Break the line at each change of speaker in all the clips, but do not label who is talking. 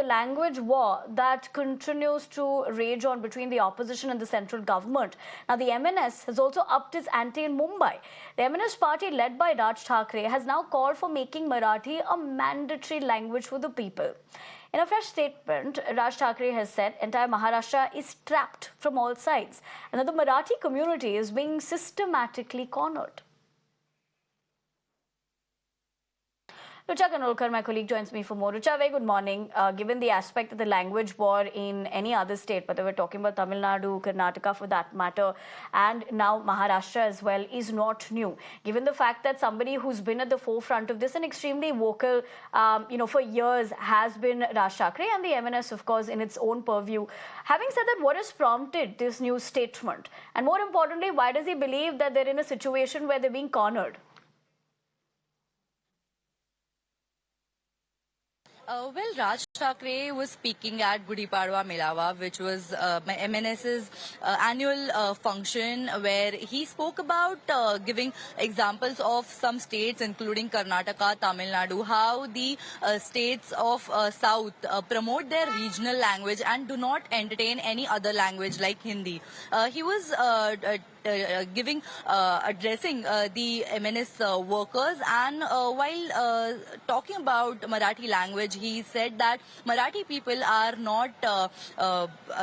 language war that continues to rage on between the opposition and the central government. Now, the MNS has also upped its ante in Mumbai. The MNS party, led by Raj Thackeray, has now called for making Marathi a mandatory language for the people. In a fresh statement, Raj Thackeray has said entire Maharashtra is trapped from all sides and that the Marathi community is being systematically cornered. Rucha Kanolkar, my colleague, joins me for more. Rucha, very good morning. Given the aspect of the language war in any other state, whether we're talking about Tamil Nadu, Karnataka for that matter, and now Maharashtra as well, is not new. Given the fact that somebody who's been at the forefront of this and extremely vocal, for years has been Raj Thackeray and the MNS, of course, in its own purview. Having said that, what has prompted this new statement? And more importantly, why does he believe that they're in a situation where they're being cornered?
Well, Raj Thackeray was speaking at Gudi Padwa Melawa, which was MNS's annual function, where he spoke about giving examples of some states, including Karnataka, Tamil Nadu, how the states of South promote their regional language and do not entertain any other language like Hindi. He was addressing the MNS workers, and while talking about Marathi language, he said that Marathi people are not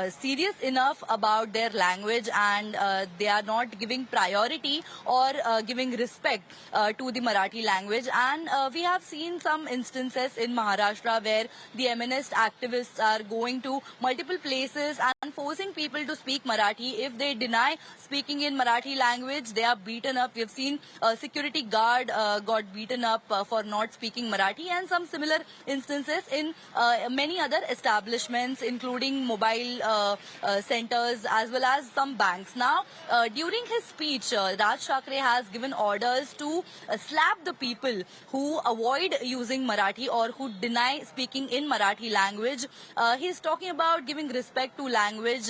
serious enough about their language, and they are not giving priority or giving respect to the Marathi language. And we have seen some instances in Maharashtra where the MNS activists are going to multiple places and forcing people to speak Marathi. If they deny speaking in Marathi language, they are beaten up. We have seen a security guard got beaten up for not speaking Marathi, and some similar instances in many other establishments, including mobile centers as well as some banks. Now, during his speech, Raj Thackeray has given orders to slap the people who avoid using Marathi or who deny speaking in Marathi language. He is talking about giving respect to language.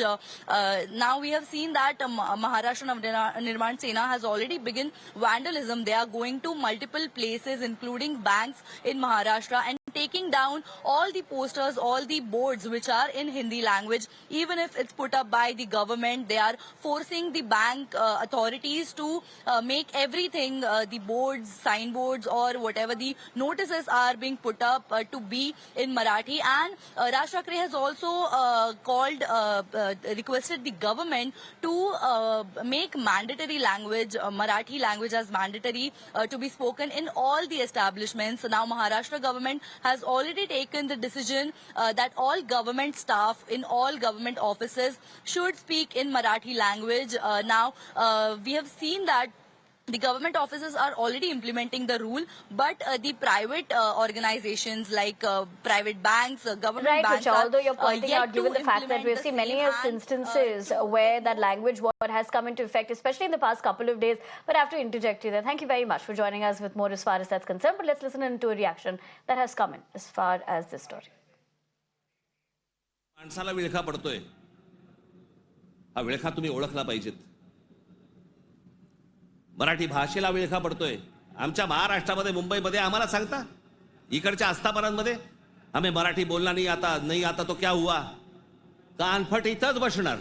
Now, we have seen that Maharashtra Nirman Sena has already begun vandalism. They are going to multiple places, including banks in Maharashtra, and taking down all the posters, all the boards which are in Hindi language. Even if it's put up by the government, they are forcing the bank authorities to make everything, the boards, signboards, or whatever the notices are being put up to be in Marathi. And Raj Thackeray has also requested the government to make mandatory language, Marathi language as mandatory to be spoken in all the establishments. So now Maharashtra government has already taken the decision that all government staff in all government offices should speak in Marathi language. Now, we have seen that the government offices are already implementing the rule, but the private organizations like private banks, government banks,
Richa, although you're pointing out, given the fact that we've seen many instances where that language war has come into effect, especially in the past couple of days. But I have to interject you there. Thank you very much for joining us with more as far as that's concerned. But let's listen into a reaction that has come in as far as this story.
माणसाला विळखा पडतोय, हा विळखा तुम्ही ओळखला पाहिजेत. मराठी भाषेला विळखा पडतोय. आमच्या महाराष्ट्रामध्ये, मुंबईमध्ये आम्हाला सांगता, इकडच्या आस्थापनांमध्ये आम्ही मराठी बोलना नहीं आता तो क्या हुआ, कानफट इथंच बसणार.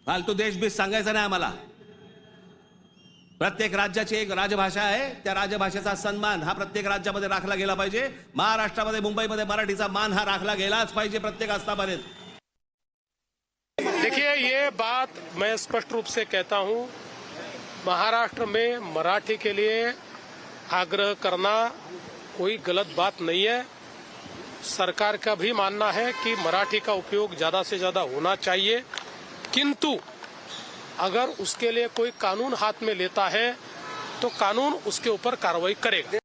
फालतू देशभीष सांगायचं नाही आम्हाला. प्रत्येक राज्याची एक राजभाषा आहे, त्या राजभाषेचा सन्मान हा प्रत्येक राज्यामध्ये राखला गेला पाहिजे. महाराष्ट्रामध्ये, मुंबईमध्ये मराठीचा मान हा राखला गेलाच पाहिजे प्रत्येक आस्थापनेत.
देखिए, ये बात मैं स्पष्ट रूप से कहता हूं, महाराष्ट्र में मराठी के लिए आग्रह करना कोई गलत बात नहीं है. सरकार का भी मानना है कि मराठी का उपयोग ज्यादा से ज्यादा होना चाहिए, किंतु अगर उसके लिए कोई कानून हाथ में लेता है तो कानून उसके ऊपर कार्रवाई करेगा.